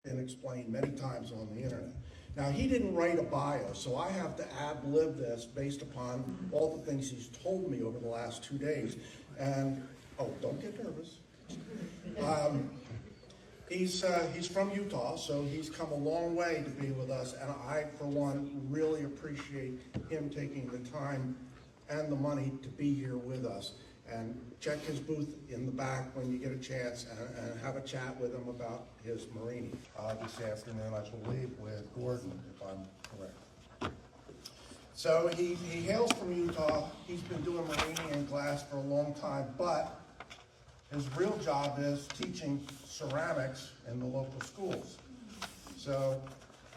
been explained many times on the internet. Now, he didn't write a bio, so I have to ad-lib this based upon all the things he's told me over the last 2 days. And, oh, don't get nervous. He's from Utah, so he's come a long way to be with us, and I, for one, really appreciate him taking the time and the money to be here with us. And check his booth in the back when you get a chance and have a chat with him about his Marini. This afternoon, I believe, with Gordon, if I'm correct. So he hails from Utah. He's been doing Marini and glass for a long time, but his real job is teaching ceramics in the local schools. So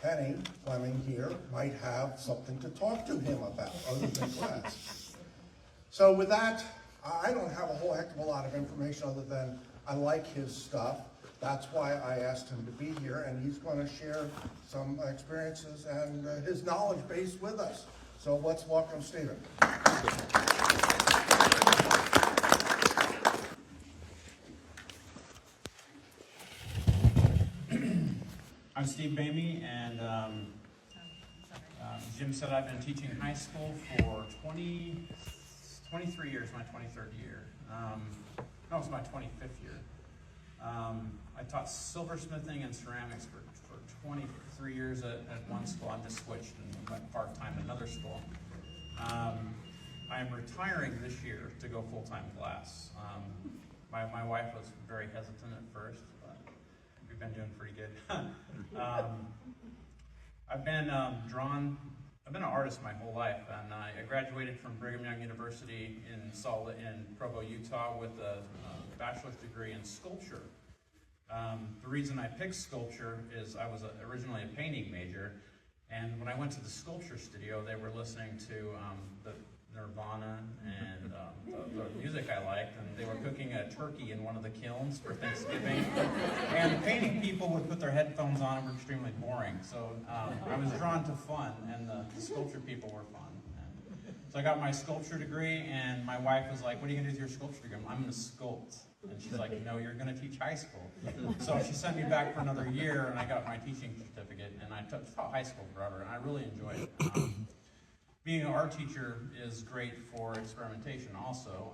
Penny Fleming here might have something to talk to him about other than glass. So with that, I don't have a whole heck of a lot of information other than I like his stuff. That's why I asked him to be here, and he's going to share some experiences and his knowledge base with us. So let's welcome Stephen. I'm Steve Boehme, and Jim said I've been teaching high school for 23 years, my 23rd year. No, it's my 25th year. I taught silversmithing and ceramics for 23 years at one school. I just switched and went part-time at another school. I'm retiring this year to go full-time glass. My wife was very hesitant at first, but we've been doing pretty good. I've been I've been an artist my whole life, and I graduated from Brigham Young University in Provo, Utah, with a bachelor's degree in sculpture. The reason I picked sculpture is I was originally a painting major, and when I went to the sculpture studio, they were listening to the Nirvana and the music I liked, and they were cooking a turkey in one of the kilns for Thanksgiving. And the painting people would put their headphones on and were extremely boring. So I was drawn to fun, and the sculpture people were fun. And so I got my sculpture degree, and my wife was like, "What are you going to do with your sculpture degree?" I'm going to sculpt. And she's like, "No, you're going to teach high school." So she sent me back for another year, and I got my teaching certificate, and I taught high school forever, and I really enjoyed it. Being an art teacher is great for experimentation also.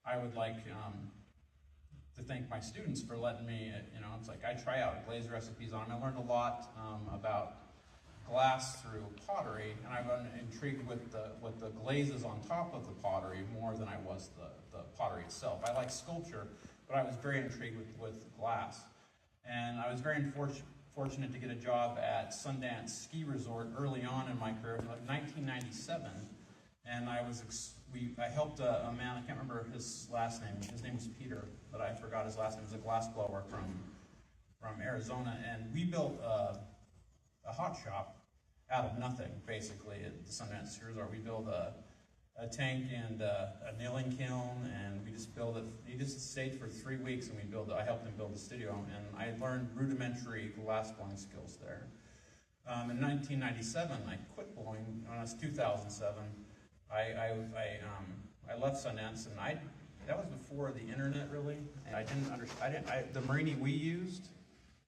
I would like to thank my students for letting me, it's like I try out glaze recipes on them. I learned a lot about glass through pottery, and I've been intrigued with the glazes on top of the pottery more than I was the pottery itself. I like sculpture, but I was very intrigued with glass. And I was very fortunate to get a job at Sundance Ski Resort early on in my career, like 1997, and I helped a man, I can't remember his last name. His name was Peter, but I forgot his last name. He was a glass blower from Arizona, and we built a hot shop out of nothing, basically, at the Sundance Ski Resort. We built a tank and a nailing kiln, and we just built it. He just stayed for 3 weeks, and I helped him build the studio, and I learned rudimentary glass blowing skills there. In 1997, I quit blowing. When it was 2007, I left Sundance, and that was before the internet, really. And I didn't understand. The Marini we used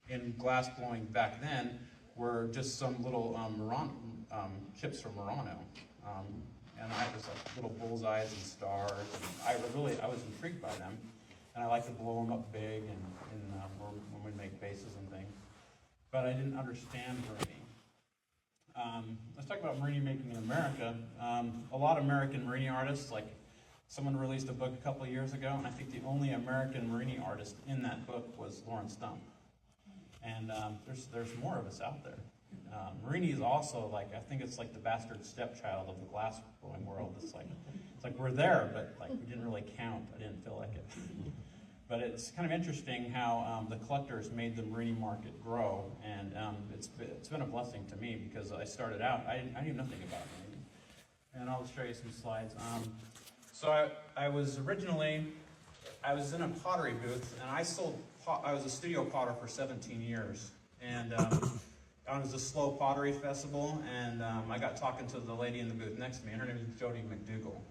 in glass blowing back then were just some little chips from Murano. And I was like little bullseyes and stars, and I was intrigued by them, and I like to blow them up big and when we make bases and things. But I didn't understand Marini. Let's talk about Marini making in America. A lot of American Marini artists, like someone released a book a couple of years ago, and I think the only American Marini artist in that book was Lawrence Stump. And there's more of us out there. Marini is also I think it's like the bastard stepchild of the glass blowing world. It's like we're there, but we didn't really count. I didn't feel like it. But it's kind of interesting how the collectors made the Marini market grow, and it's been a blessing to me because I started out, I knew nothing about Marini. And I'll show you some slides. So I was in a pottery booth, and I was a studio potter for 17 years. And it was a slow pottery festival, and I got talking to the lady in the booth next to me, and her name is Jody McDougall.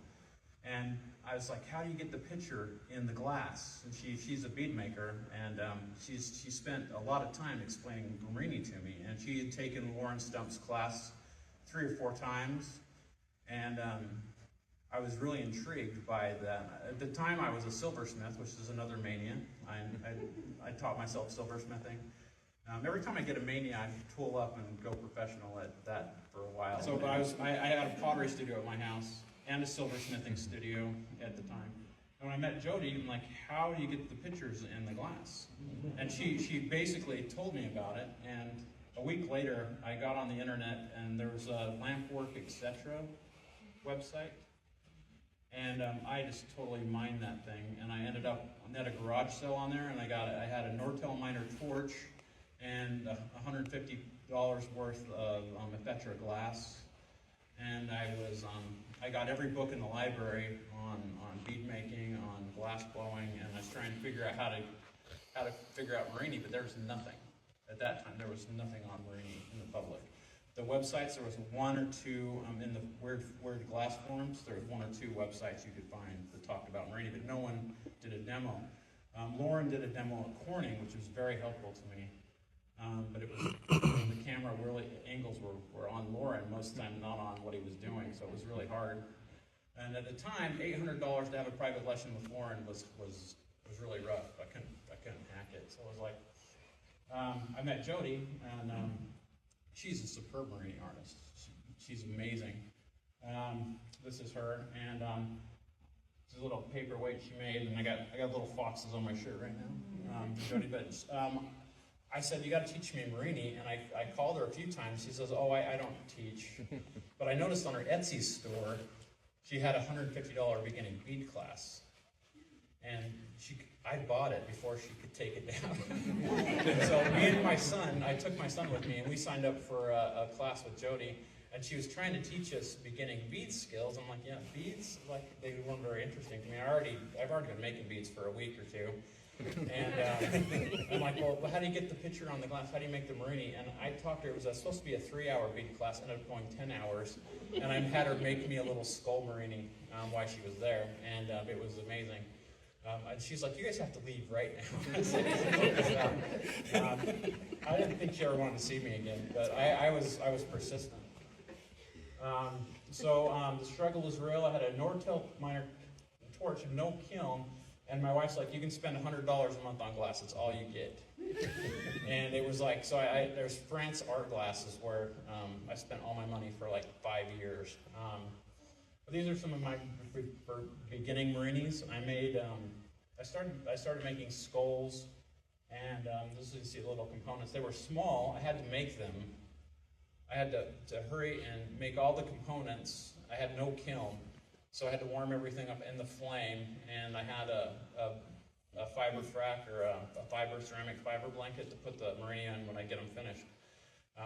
And I was like, how do you get the picture in the glass? And she's a bead maker, and she spent a lot of time explaining Marini to me. And she had taken Lauren Stump's class 3 or 4 times, and I was really intrigued by that. At the time, I was a silversmith, which is another mania. I taught myself silversmithing. Every time I get a mania, I tool up and go professional at that for a while. So I had a pottery studio at my house and a silversmithing studio at the time. And when I met Jody, I'm like, how do you get the pictures in the glass? And she basically told me about it. And a week later, I got on the internet, and there was a Lampwork, etc. website. And I just totally mined that thing. And I ended up at a garage sale on there, and I had a Nortel miner torch and $150 worth of Effetra glass. And I got every book in the library on bead making, on glass blowing, and I was trying to figure out how to figure out Marini, but there was nothing. At that time, there was nothing on Marini in the public. The websites, there was 1 or 2 in the weird glass forums. There was 1 or 2 websites you could find that talked about Marini, but no one did a demo. Lauren did a demo at Corning, which was very helpful to me. But it was, the camera angles were on Lauren most of the time, not on what he was doing, so it was really hard. And at the time, $800 to have a private lesson with Lauren was really rough. I couldn't hack it. So I was like, I met Jody, and she's a superb Marini artist. She's amazing. This is her, and this is a little paperweight she made, and I got little foxes on my shirt right now. Jody, but. I said, you got to teach me Marini, and I called her a few times. She says, oh, I don't teach. But I noticed on her Etsy store, she had a $150 beginning bead class. And I bought it before she could take it down. So me and my son, I took my son with me, and we signed up for a class with Jody. And she was trying to teach us beginning bead skills. I'm like, yeah, beads, like, they weren't very interesting to me. I've already been making beads for a week or 2. And I'm like, well, how do you get the picture on the glass? How do you make the Marini? And I talked to her. It was supposed to be a 3-hour bead class. Ended up going 10 hours. And I had her make me a little skull Marini while she was there. And it was amazing. And she's like, you guys have to leave right now. I said, I didn't think she ever wanted to see me again, but I was persistent. So the struggle was real. I had a Nortel miner torch and no kiln. And my wife's like, you can spend $100 a month on glass. It's all you get. And it was like, so there's France art glasses where I spent all my money for like 5 years. But these are some of my beginning Marinis. I made, I started making skulls, and this is, you see the little components. They were small. I had to make them. I had to hurry and make all the components. I had no kiln. So I had to warm everything up in the flame, and I had a fiber frac, or a ceramic fiber blanket to put the Marini on when I get them finished,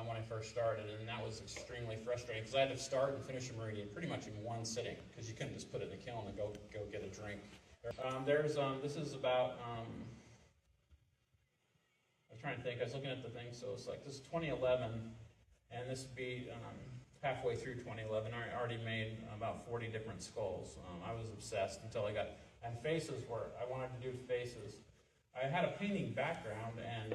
when I first started, and that was extremely frustrating, because I had to start and finish a Marini pretty much in one sitting, because you couldn't just put it in the kiln and go get a drink. This is about, I'm trying to think, I was looking at the thing, so it's like, this is 2011, and this would be, halfway through 2011, I already made about 40 different skulls. I was obsessed until I got, and faces I wanted to do faces. I had a painting background, and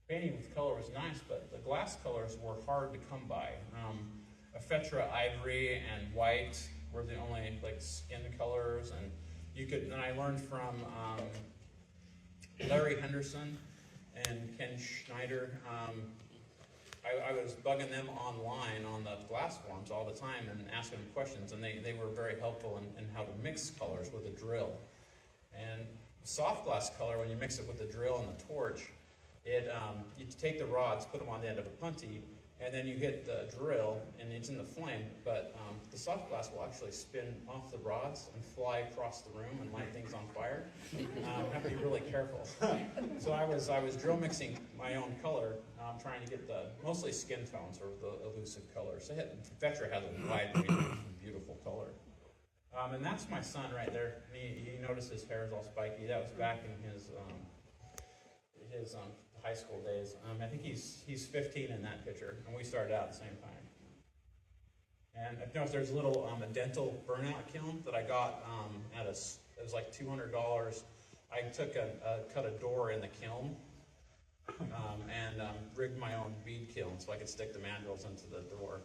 painting with color was nice, but the glass colors were hard to come by. Effetra ivory and white were the only like skin colors, and I learned from Larry Henderson and Ken Schneider. I was bugging them online on the glass forums all the time and asking them questions, and they were very helpful in how to mix colors with a drill. And soft glass color, when you mix it with the drill and the torch, you take the rods, put them on the end of a punty, and then you hit the drill, and it's in the flame, but the soft glass will actually spin off the rods and fly across the room and light things on fire. You have to be really careful. So I was drill mixing my own color, trying to get mostly skin tones or the elusive colors. Effetra has a wide range of beautiful color. And that's my son right there. And he noticed his hair is all spiky. That was back in his high school days. I think he's 15 in that picture, and we started out at the same time. And I've noticed there's a little a dental burnout kiln that I got it was like $200. I took cut a door in the kiln and rigged my own bead kiln so I could stick the mandrels into the door.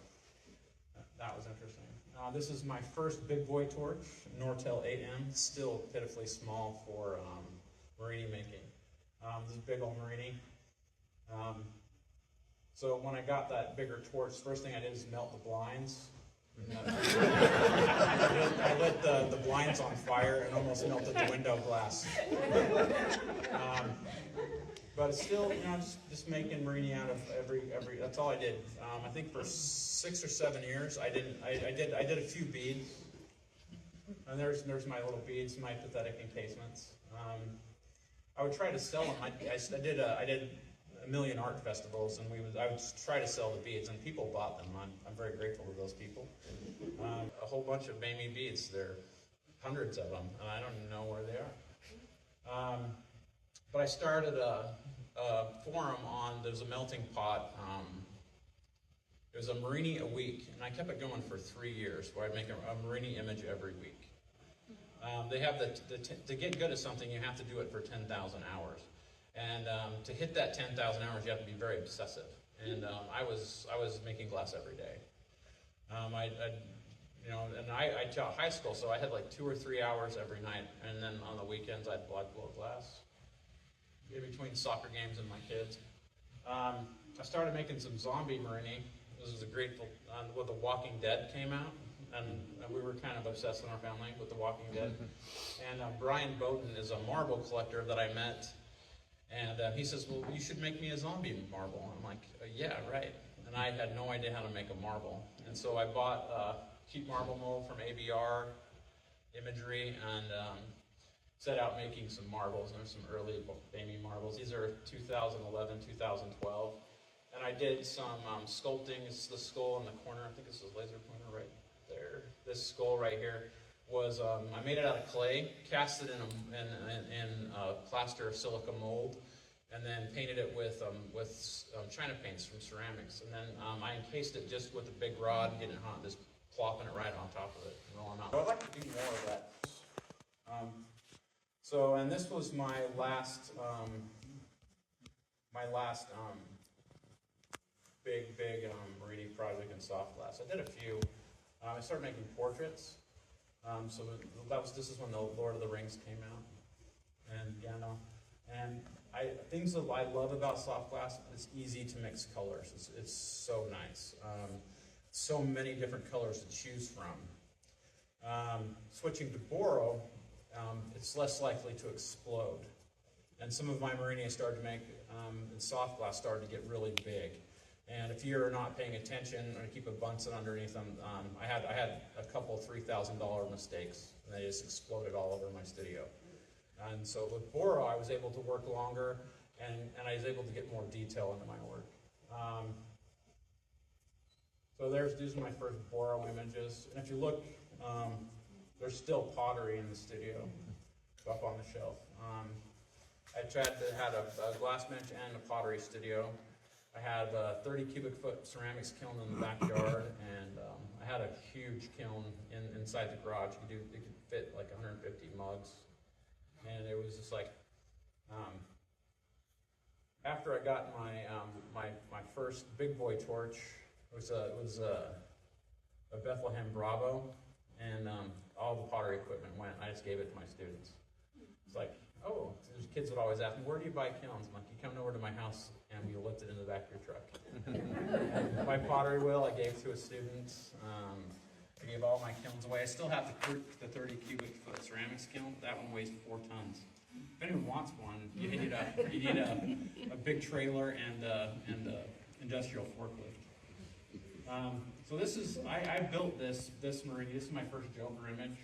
That was interesting. This is my first big boy torch, Nortel 8M, still pitifully small for Millie Making. This is big old Millie. So when I got that bigger torch, first thing I did is melt the blinds. I lit the blinds on fire and almost melted the window glass. But still, just making Marini out of every. That's all I did. I think for 6 or 7 years, I did a few beads. And there's my little beads, my pathetic encasements. I would try to sell them. I did a million art festivals, and I would try to sell the beads, and people bought them. I'm very grateful to those people. A whole bunch of Boehme beads. There are hundreds of them, and I don't even know where they are. But I started a forum there's a melting pot. It was a Marini a week, and I kept it going for 3 years, where I'd make a Marini image every week. They have to get good at something, you have to do it for 10,000 hours. And to hit that 10,000 hours, you have to be very obsessive. And I was making glass every day. I taught high school, so I had like 2 or 3 hours every night, and then on the weekends I'd blow glass. In between soccer games and my kids. I started making some zombie Marini. This was a grateful when The Walking Dead came out, and we were kind of obsessed in our family with The Walking Dead. And Brian Bowden is a marble collector that I met, and he says, "Well, you should make me a zombie marble." I'm like, "Yeah, right." And I had no idea how to make a marble, and so I bought a cheap marble mold from ABR Imagery and set out making some marbles. And there's some early Boehme marbles. These are 2011, 2012. And I did some sculpting. This is the skull in the corner. I think this is laser pointer right there. This skull right here was, I made it out of clay, cast it in a plaster of silica mold, and then painted it with China paints from ceramics. And then I encased it just with a big rod, getting it hot, just plopping it right on top of it and rolling out. So I'd like to do more of that. And this was my last big Marini project in soft glass. I did a few. I started making portraits. This is when the Lord of the Rings came out, and Gandalf. And things that I love about soft glass, it's easy to mix colors. It's so nice. So many different colors to choose from. Switching to Boro, it's less likely to explode. And some of my Marini I started to make in soft glass started to get really big. And if you're not paying attention or keep a Bunsen underneath them, I had a couple $3,000 mistakes, and they just exploded all over my studio. And so with Boro, I was able to work longer, and I was able to get more detail into my work. So these are my first Boro images. And if you look, there's still pottery in the studio, up on the shelf. I tried to have a glass bench and a pottery studio. I had a 30 cubic foot ceramics kiln in the backyard, and I had a huge kiln inside the garage. It could fit like 150 mugs, and it was just like, after I got my first big boy torch, it was a Bethlehem Bravo, and all the pottery equipment went. I just gave it to my students. It's like, oh, there's kids would always ask me, "Where do you buy kilns?" I'm like, "You come over to my house and we lift it in the back of your truck." My pottery wheel I gave to a student. I gave all my kilns away. I still have the 30 cubic foot ceramics kiln. That one weighs 4 tons. If anyone wants one, you need a big trailer and a industrial forklift. So this is, I built this Marini. This is my first Joker image.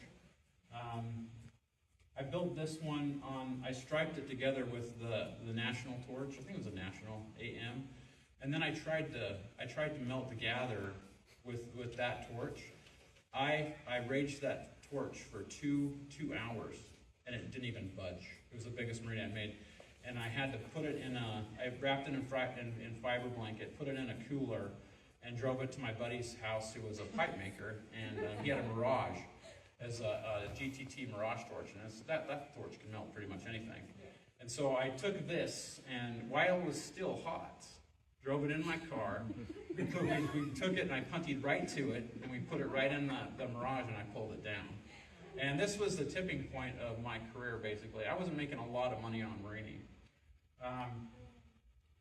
I built this one I striped it together with the national torch. I think it was a national AM. And then I tried to melt the gather with that torch. I raged that torch for two hours, and it didn't even budge. It was the biggest Marini I made. And I had to put it I wrapped it in fiber blanket, put it in a cooler, and drove it to my buddy's house, who was a pipe maker, and he had a Mirage as a GTT Mirage torch, and that torch can melt pretty much anything. And so I took this, and while it was still hot, drove it in my car, we took it and I punted right to it, and we put it right in the Mirage, and I pulled it down. And this was the tipping point of my career, basically. I wasn't making a lot of money on Marini.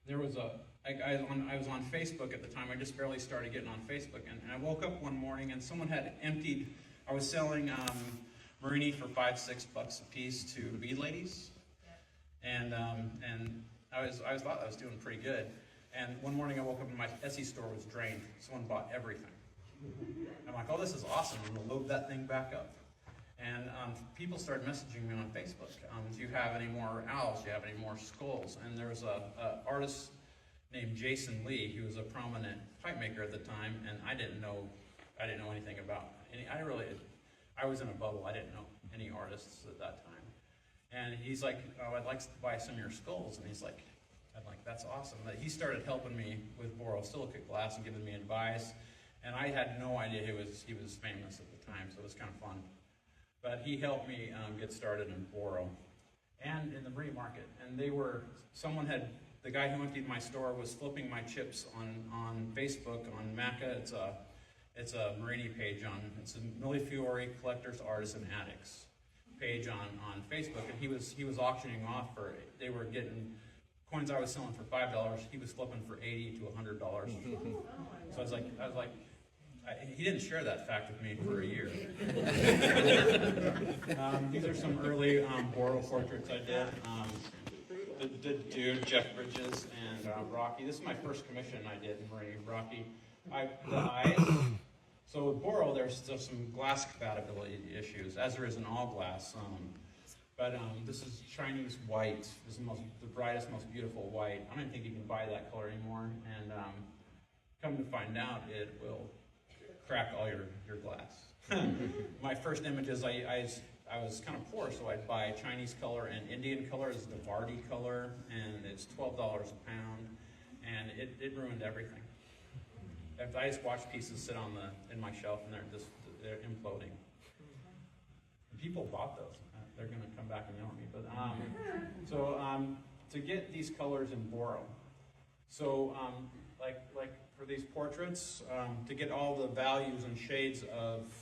There was I was on Facebook at the time. I just barely started getting on Facebook, and I woke up one morning and someone had emptied. I was selling Marini for $5-6 a piece to bead ladies, and I thought I was doing pretty good. And one morning I woke up and my Etsy store was drained. Someone bought everything. I'm like, oh, this is awesome. I'm gonna load that thing back up. And people started messaging me on Facebook. Do you have any more owls? Do you have any more skulls? And there was a artist named Jason Lee, who was a prominent pipe maker at the time, and I didn't know anything about any. I was in a bubble. I didn't know any artists at that time. And he's like, oh, I'd like to buy some of your skulls. And I'm like, that's awesome. He started helping me with borosilicate glass and giving me advice. And I had no idea he was famous at the time, so it was kind of fun. But he helped me get started in boro and in the Marini market. And the guy who emptied my store was flipping my chips on Facebook, on Maca. It's a Marini page it's a Millie Collectors, Artisan, Addicts page on Facebook, and he was auctioning off they were getting coins I was selling for $5, he was flipping for $80 to $100. So I was like, he didn't share that fact with me for a year. These are some early boro portraits I did. The dude, Jeff Bridges, and Rocky. This is my first commission I did in Marini. Rocky. The eyes. So with boro, there's some glass compatibility issues, as there is in all glass. But this is Chinese white. This is the brightest, most beautiful white. I don't think you can buy that color anymore. And come to find out, it will crack all your glass. My first images, I was kind of poor, so I'd buy Chinese color and Indian color. This is the Vardy color, and it's $12 a pound, and it ruined everything. I just watch pieces sit in my shelf, and they're imploding. And people bought those. They're going to come back and yell at me. But to get these colors in boro, so like for these portraits, to get all the values and shades of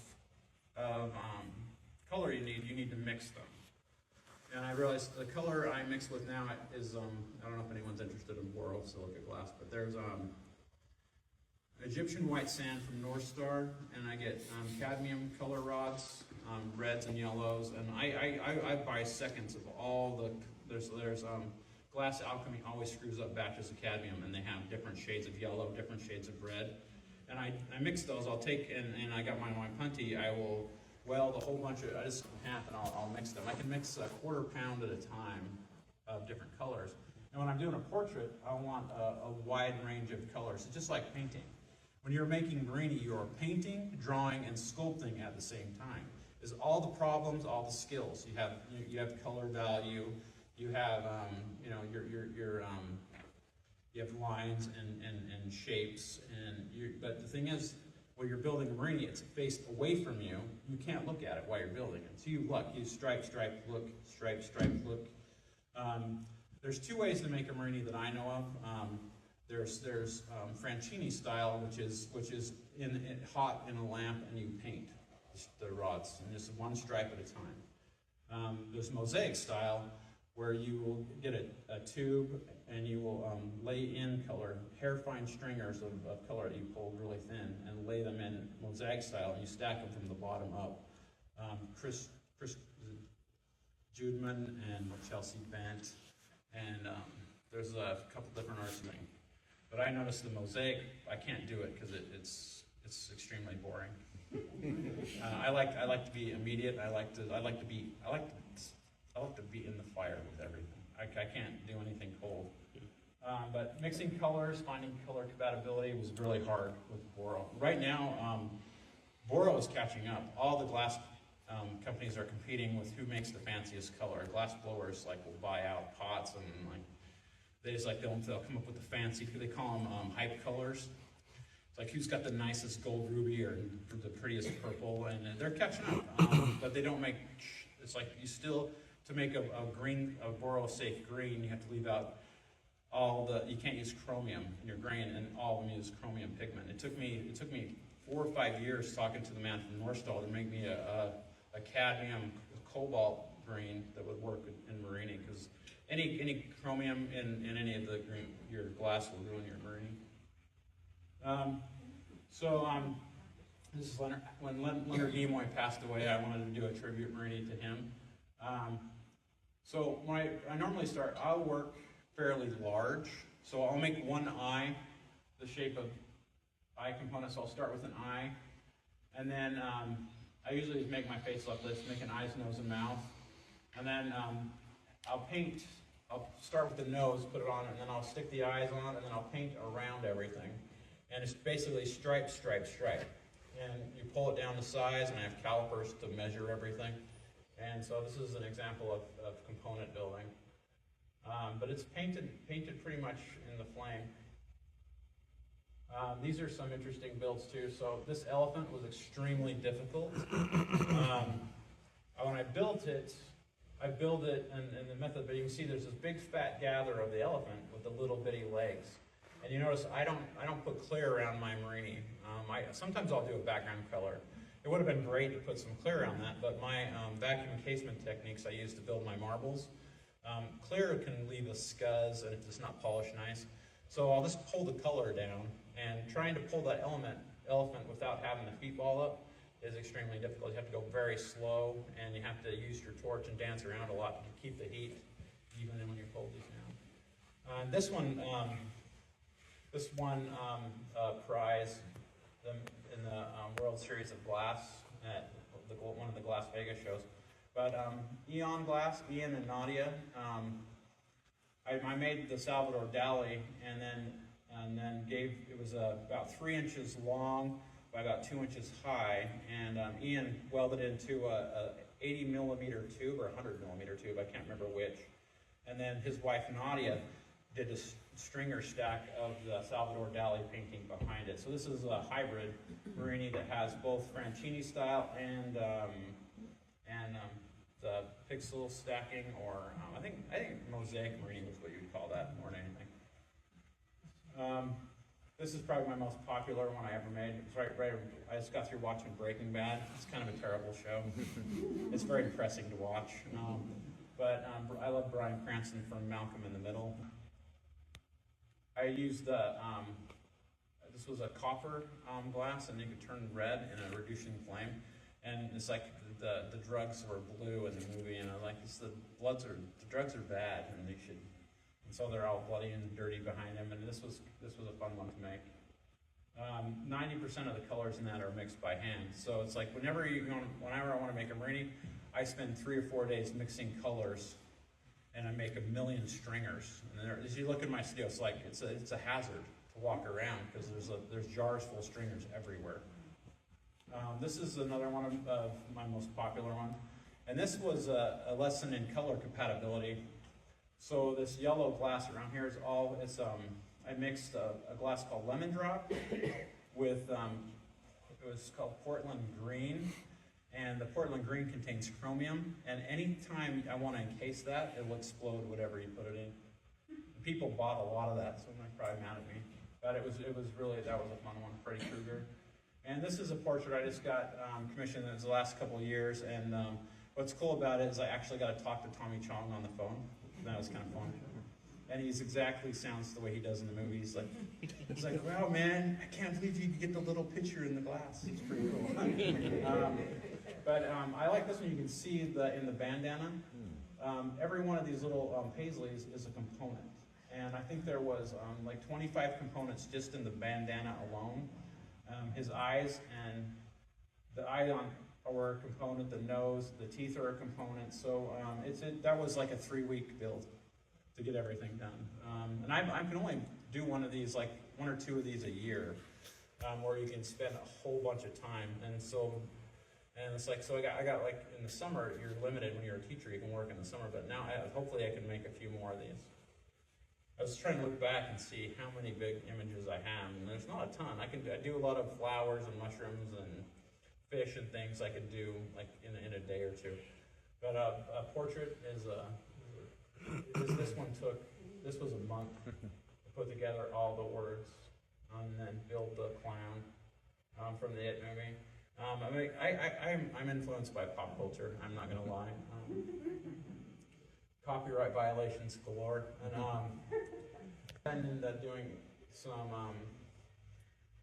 color you need to mix them. And I realized the color I mix with now is I don't know if anyone's interested in borosilicate glass, but there's Egyptian white sand from North Star, and I get cadmium color rods, reds and yellows, and I buy seconds of all the there's Glass Alchemy always screws up batches of cadmium, and they have different shades of yellow, different shades of red, and I mix those. I'll take and I got my punty. I will weld a whole bunch of just half, and I'll mix them. I can mix a quarter pound at a time of different colors. And when I'm doing a portrait, I want a wide range of colors. It's just like painting. When you're making Marini, you're painting, drawing, and sculpting at the same time. Is all the problems, all the skills. You have color value, you have you have lines and shapes, but the thing is, when you're building a Marini, it's faced away from you. You can't look at it while you're building it. So you stripe, look, stripe, look. There's two ways to make a Marini that I know of. There's Franchini style, which is hot in a lamp, and you paint the rods, and just one stripe at a time. There's mosaic style, where you will get a tube, and you will lay in color, hair-fine stringers of color that you pull really thin, and lay them in mosaic style, and you stack them from the bottom up. Chris Judeman and Chelsea Bent, and there's a couple different artists doing. But I noticed the mosaic, I can't do it because it's extremely boring. I like to be immediate. I like to be in the fire with everything. I can't do anything cold. But mixing colors, finding color compatibility was really hard with boro. Right now, boro is catching up. All the glass companies are competing with who makes the fanciest color. Glass blowers will buy out pots, and they'll come up with the fancy. They call them hype colors. like who's got the nicest gold ruby or the prettiest purple, and they're catching up. But they don't make, it's like you still, to make a boro-safe green, you have to leave out you can't use chromium in your grain, and all of them use chromium pigment. It took me 4 or 5 years talking to the man from Northstall to make me a cadmium cobalt green that would work in Marini, because any chromium in any of the green, your glass will ruin your Marini. This is Leonard. When Leonard Nimoy passed away, I wanted to do a tribute Marini to him. So when I normally start, I'll work fairly large. So I'll make one eye, the shape of eye components. So I'll start with an eye, and then I usually make my face like this, make an eyes, nose, and mouth, and then I'll paint. I'll start with the nose, put it on, and then I'll stick the eyes on, and then I'll paint around everything. And it's basically stripe, stripe, stripe. And you pull it down to size, and I have calipers to measure everything. And so this is an example of component building. But it's painted pretty much in the flame. These are some interesting builds too. So this elephant was extremely difficult. When I built it, in the method, but you can see there's this big fat gather of the elephant with the little bitty legs. And you notice I don't put clear around my Marini. Sometimes I'll do a background color. It would have been great to put some clear on that, but my vacuum encasement techniques I use to build my marbles, clear can leave a scuzz and it's not polished nice. So I'll just pull the color down, and trying to pull that elephant without having the feet ball up is extremely difficult. You have to go very slow, and you have to use your torch and dance around a lot to keep the heat even when you pull these down. This one prize in the World Series of Glass at one of the Glass Vegas shows. But Ian and Nadia, I made the Salvador Dali, and then it was about 3 inches long by about 2 inches high, and Ian welded into a 80 millimeter tube or 100 millimeter tube, I can't remember which, and then his wife Nadia did a stringer stack of the Salvador Dali painting behind it. So this is a hybrid Marini that has both Franchini style and the pixel stacking, or I think mosaic Marini was what you would call that more than anything. This is probably my most popular one I ever made. It's I just got through watching Breaking Bad. It's kind of a terrible show. It's very depressing to watch. But I love Bryan Cranston from Malcolm in the Middle. I used this was a copper glass, and you could turn red in a reducing flame. And it's like the drugs were blue in the movie, and I'm like, the drugs are bad, and they should. And so they're all bloody and dirty behind them, and this was a fun one to make. 90% of the colors in that are mixed by hand. So it's like whenever I want to make a Marini, I spend 3 or 4 days mixing colors, and I make 1,000,000 stringers. And as you look at my studio, it's like it's a hazard to walk around because there's jars full of stringers everywhere. This is another one of my most popular one, and this was a lesson in color compatibility. So this yellow glass around here I mixed a glass called Lemon Drop with, it was called Portland Green, and the Portland Green contains chromium, and anytime I want to encase that, it will explode whatever you put it in. People bought a lot of that, so they're probably mad at me. But that was a fun one, Freddy Krueger. And this is a portrait I just got commissioned in the last couple of years, and what's cool about it is I actually got to talk to Tommy Chong on the phone. That was kind of fun. And sounds the way he does in the movies. He's like, wow, man, I can't believe you could get the little picture in the glass. It's pretty cool. But I like this one. You can see in the bandana. Every one of these little paisleys is a component. And I think there was like 25 components just in the bandana alone. His eyes and the eye are a component, the nose, the teeth are a component. So that was like a 3-week build to get everything done. And I can only do one of these, like 1 or 2 of these a year, where you can spend a whole bunch of time. And it's like, so I got like in the summer, you're limited when you're a teacher, you can work in the summer, but now hopefully I can make a few more of these. I was trying to look back and see how many big images I have, and there's not a ton. I do a lot of flowers and mushrooms and fish and things I could do like in a day or two. But a portrait is this was a month to put together all the words and then build the clown from the It movie. I'm influenced by pop culture. I'm not gonna lie. Copyright violations galore, and I ended up doing some.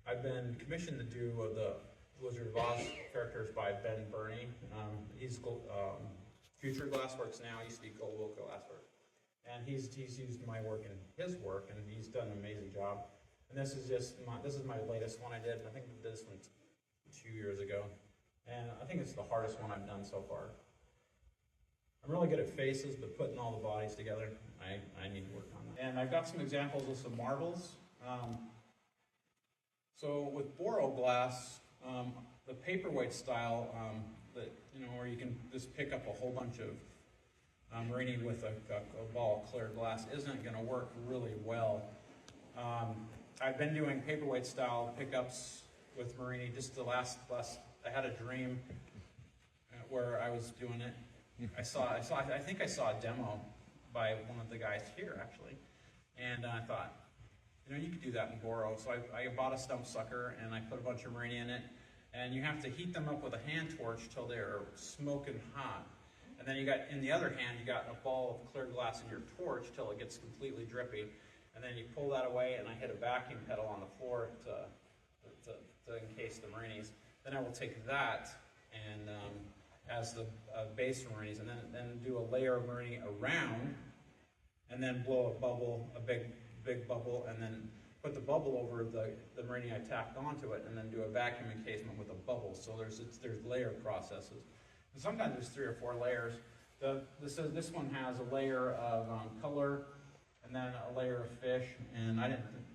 I've been commissioned to do the Wizard of Oz characters by Ben Burney. He's Future Glassworks now. Used to be Global Glassworks, and he's used my work in his work, and he's done an amazing job. And this is my latest one I did. I think I did this one 2 years ago, and I think it's the hardest one I've done so far. I'm really good at faces, but putting all the bodies together, I need to work on that. And I've got some examples of some marbles. So with Boro glass, the paperweight style, where you can just pick up a whole bunch of Marini with a ball of clear glass isn't going to work really well. I've been doing paperweight style pickups with Marini just the last. I had a dream where I was doing it. I think I saw a demo by one of the guys here actually, and I thought, you could do that in Boro. So I bought a stump sucker and I put a bunch of Marini in it, and you have to heat them up with a hand torch till they're smoking hot. And then in the other hand, you got a ball of clear glass in your torch till it gets completely drippy. And then you pull that away, and I hit a vacuum pedal on the floor to encase the Marinis. Then I will take that and as the base for Marinis, and then do a layer of Marini around, and then blow a bubble, a big bubble, and then put the bubble over the Marini I tapped onto it, and then do a vacuum encasement with a bubble. So there's layer processes. And sometimes there's 3 or 4 layers. This one has a layer of color, and then a layer of fish, and I didn't think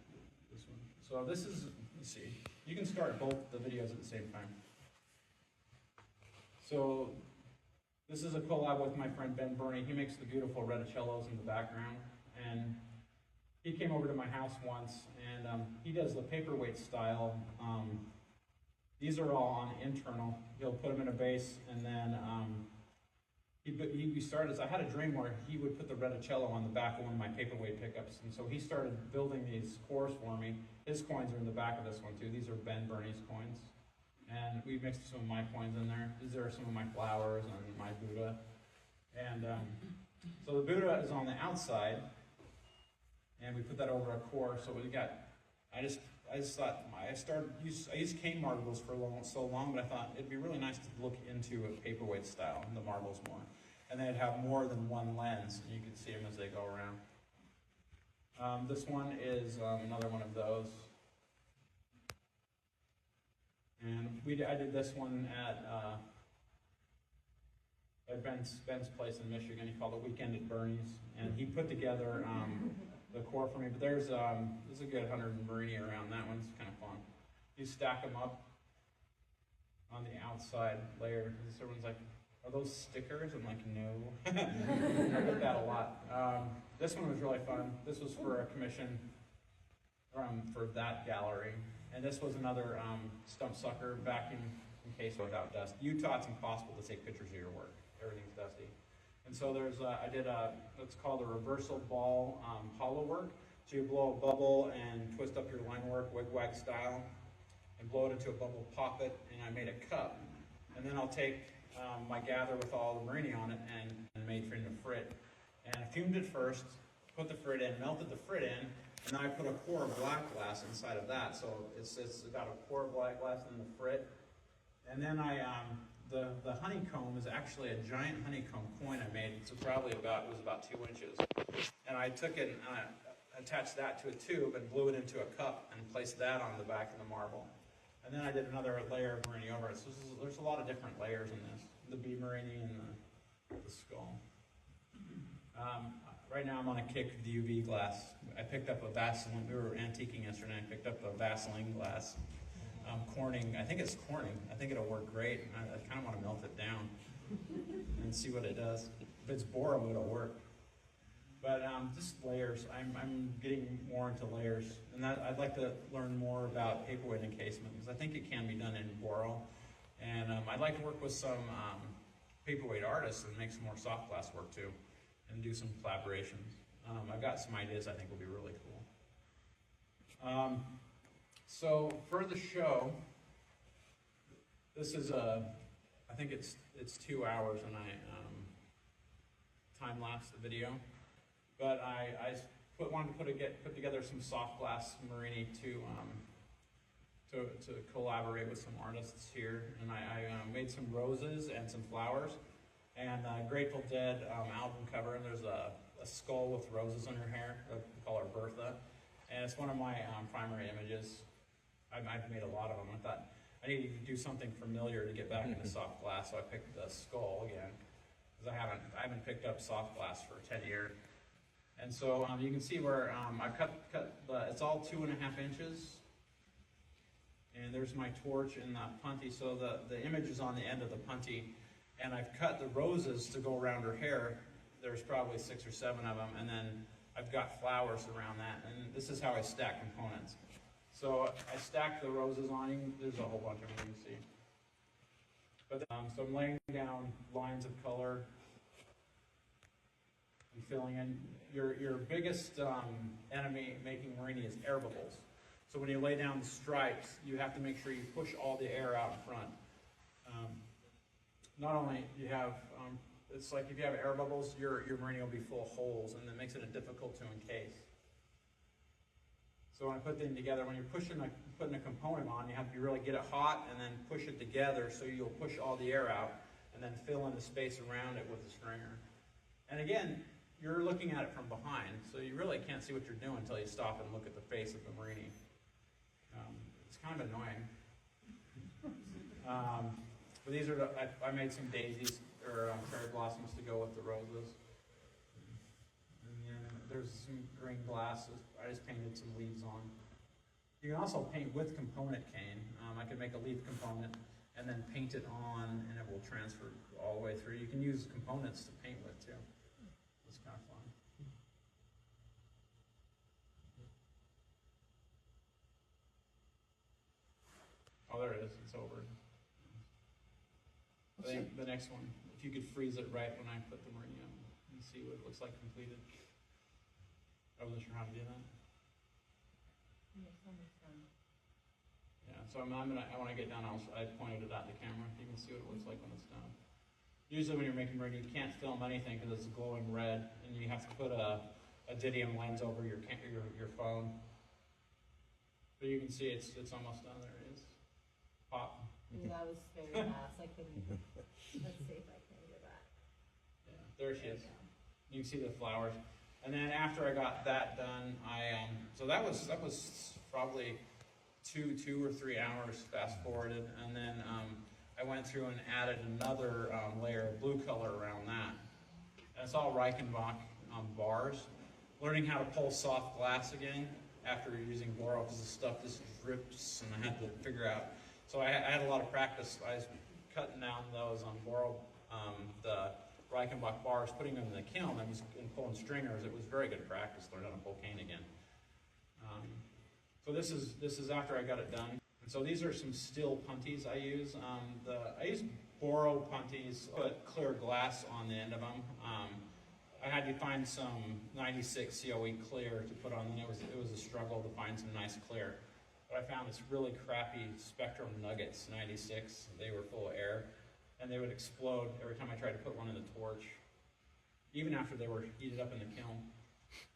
this one. So this is, let's see, you can start both the videos at the same time. So this is a collab with my friend Ben Burney. He makes the beautiful reticellos in the background, and he came over to my house once, and he does the paperweight style. These are all on internal. He'll put them in a base, and then he started. I had a dream where he would put the reticello on the back of one of my paperweight pickups, and so he started building these cores for me. His coins are in the back of this one too. These are Ben Burney's coins, and we mixed some of my coins in there. These are some of my flowers and my Buddha, and so the Buddha is on the outside, and we put that over a core. So we got. I just thought I used cane marbles for so long, but I thought it'd be really nice to look into a paperweight style, the marbles more. And they'd have more than one lens, and you can see them as they go around. This one is another one of those. And I did this one at Ben's place in Michigan. He called it Weekend at Bernie's, and he put together the core for me. But there's a good 100 Marini around. That one's kind of fun. You stack them up on the outside layer. Everyone's like, "Are those stickers?" I'm like, "No." I get that a lot. This one was really fun. This was for a commission for that gallery, and this was another stump sucker vacuum encased without dust. Utah, it's impossible to take pictures of your work. Everything's dusty. And so I did what's called a reversal ball hollow work. So you blow a bubble and twist up your line work, wig-wag style, and blow it into a bubble, pop it, and I made a cup. And then I'll take my gather with all the Marini on it and made it into frit. And I fumed it first, put the frit in, melted the frit in, and then I put a core of black glass inside of that. So it's got a core of black glass in the frit. And then the honeycomb is actually a giant honeycomb coin I made. It's probably it was about 2 inches. And I took it and I attached that to a tube and blew it into a cup and placed that on the back of the marble. And then I did another layer of Marini over it. So there's a lot of different layers in this. The bee Marini and the skull. Right now I'm on a kick of the UV glass. I picked up a Vaseline. We were antiquing yesterday. I picked up a Vaseline glass. Corning, I think it's Corning. I think it'll work great. I kind of want to melt it down and see what it does. If it's Boro, it'll work. But just layers. I'm getting more into layers, and I'd like to learn more about paperweight encasement because I think it can be done in Boral. And I'd like to work with some paperweight artists and make some more soft glass work too, and do some collaborations. I've got some ideas I think will be really cool. So for the show, this is I think it's 2 hours, and I time lapse the video. But I wanted to put together some soft glass Marini to collaborate with some artists here, and I made some roses and some flowers, and Grateful Dead album cover. And there's a skull with roses in her hair. We call her Bertha, and it's one of my primary images. I've made a lot of them. I thought I needed to do something familiar to get back into soft glass, so I picked the skull again, because I haven't picked up soft glass for 10 years. And so you can see where I cut it's all 2.5 inches. And there's my torch and the punty. So the image is on the end of the punty. And I've cut the roses to go around her hair. There's probably 6 or 7 of them. And then I've got flowers around that. And this is how I stack components. So I stack the roses on. There's a whole bunch of them you can see. But so I'm laying down lines of color. And filling in. Your biggest enemy making Marini is air bubbles. So when you lay down the stripes, you have to make sure you push all the air out in front. Not only you have, it's like if you have air bubbles, your Marini will be full of holes, and that makes it difficult to encase. So when I put them together, when you're putting a component on, you have to really get it hot and then push it together so you'll push all the air out and then fill in the space around it with the stringer. And again, you're looking at it from behind, so you really can't see what you're doing until you stop and look at the face of the Marini. It's kind of annoying. But these are I made some daisies or cherry blossoms to go with the roses. And then there's some green glasses. I just painted some leaves on. You can also paint with component cane. I could make a leaf component and then paint it on, and it will transfer all the way through. You can use components to paint with too. It's kind of fun. Oh, there it is. It's over. I think the next one, if you could freeze it right when I put the Marini on and see what it looks like completed. I wasn't sure how to do that. Yeah, so I want to get down. I pointed it at the camera. You can see what it looks like when it's done. Usually when you're making Marini, you can't film anything because it's glowing red, and you have to put a didium lens over your phone. But you can see it's almost done. There it is. Pop. That was very fast. I couldn't. Let's see if I can do that. Yeah, there she is. You can see the flowers. And then after I got that done, so that was probably two or 3 hours fast forwarded, and then I went through and added another layer of blue color around that. And it's all Reichenbach bars. Learning how to pull soft glass again after using Boral, because the stuff just drips, and I had to figure out. So I had a lot of practice. I was cutting down those on Boral, the Reichenbach bars, putting them in the kiln, and pulling stringers. It was very good practice, learning how to pull cane again. So this is after I got it done. And so these are some steel punties I use. I use Boral punties, put clear glass on the end of them. I had to find some 96 COE clear to put on, and it was a struggle to find some nice clear. But I found this really crappy Spectrum Nuggets 96. They were full of air, and they would explode every time I tried to put one in the torch, even after they were heated up in the kiln.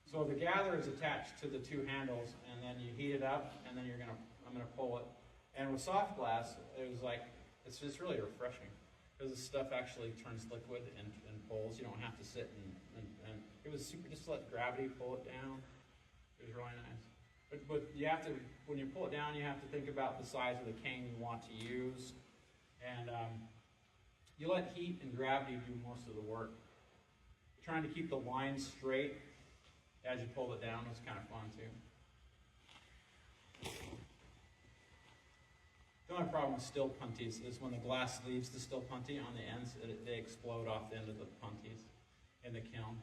So the gather is attached to the 2 handles, and then you heat it up, and then I'm gonna pull it. And with soft glass, it was like, it's just really refreshing, because the stuff actually turns liquid and pulls. You don't have to sit and it was super, just let gravity pull it down. It was really nice. But you have to, when you pull it down, you have to think about the size of the cane you want to use. And you let heat and gravity do most of the work. Trying to keep the line straight as you pull it down was kind of fun too. The only problem with still punties is when the glass leaves the still punty on the ends, they explode off the end of the punties in the kiln.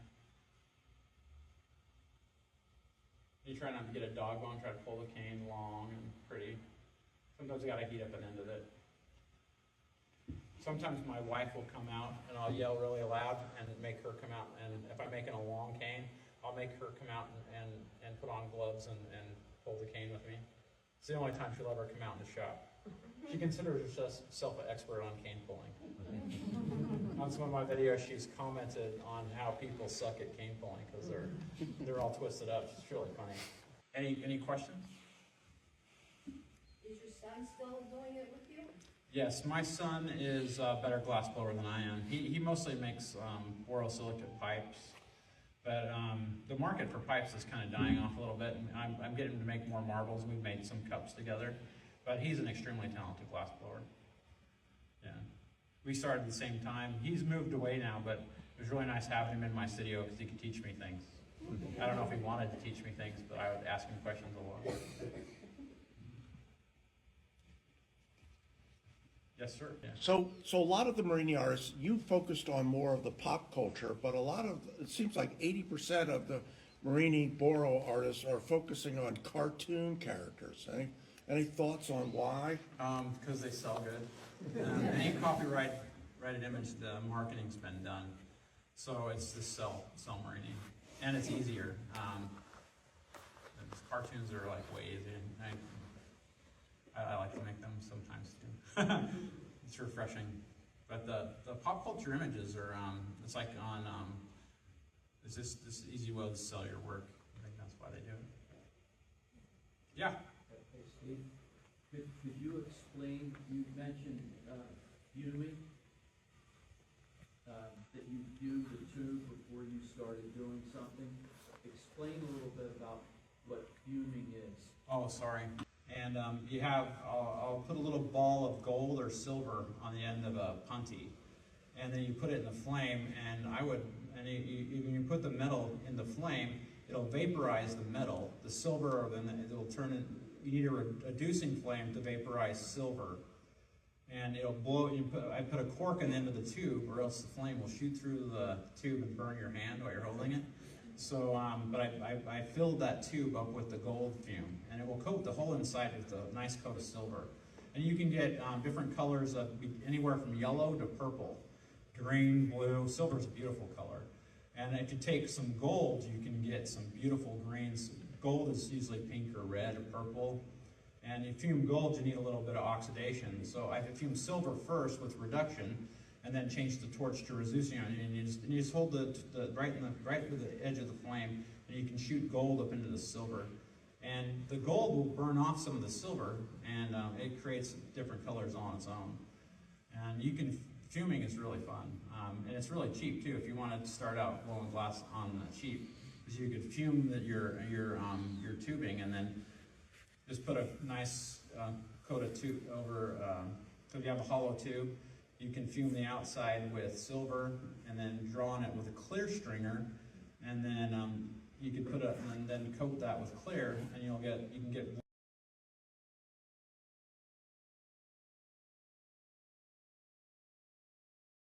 You try not to get a dog bone, try to pull the cane long and pretty. Sometimes you gotta heat up an end of it. Sometimes my wife will come out and I'll yell really loud and make her come out, and if I'm making a long cane, I'll make her come out and put on gloves and pull the cane with me. It's the only time she'll ever come out in the shop. She considers herself an expert on cane pulling. On some of my videos, she's commented on how people suck at cane pulling because they're all twisted up. It's really funny. Any questions? Is your son still doing it with you? Yes, my son is a better glass blower than I am. He mostly makes borosilicate pipes, but the market for pipes is kind of dying off a little bit. I'm getting to make more marbles. We've made some cups together, but he's an extremely talented glass blower. Yeah, we started at the same time. He's moved away now, but it was really nice having him in my studio because he could teach me things. I don't know if he wanted to teach me things, but I would ask him questions a lot. Yes, sir. Yeah. So a lot of the Marini artists, you focused on more of the pop culture, but a lot of, it seems like 80% of the Marini Boro artists are focusing on cartoon characters. Any thoughts on why? Because they sell good. Any copyrighted image, the marketing's been done. So it's just sell Marini. And it's easier. Cartoons are like way easier. I like to make them sometimes too. It's refreshing. But the pop culture images are, it's like on, it's just this easy way to sell your work. I think that's why they do it. Yeah. Hey, Steve, could you explain, you mentioned fuming, that you do the tube before you started doing something. Explain a little bit about what fuming is. Oh, sorry. And you have, I'll put a little ball of gold or silver on the end of a punty, and then you put it in the flame, and when you put the metal in the flame, it'll vaporize the metal. The silver, then it'll turn it, you need a reducing flame to vaporize silver. And it'll blow, I put a cork in the end of the tube, or else the flame will shoot through the tube and burn your hand while you're holding it. So, but I filled that tube up with the gold fume, and it will coat the whole inside with a nice coat of silver. And you can get different colors of anywhere from yellow to purple, green, blue. Silver's a beautiful color. And if you take some gold, you can get some beautiful greens. Gold is usually pink or red or purple. And you fume gold, you need a little bit of oxidation. So I fume silver first with reduction, and then change the torch to reducing, and you just hold the right to the edge of the flame, and you can shoot gold up into the silver. And the gold will burn off some of the silver, and it creates different colors on its own. And fuming is really fun, and it's really cheap too. If you want to start out blowing glass on the cheap, because you could fume your tubing, and then just put a nice coat of tube over. So if you have a hollow tube, you can fume the outside with silver, and then draw on it with a clear stringer, and then you can and then coat that with clear, and you can get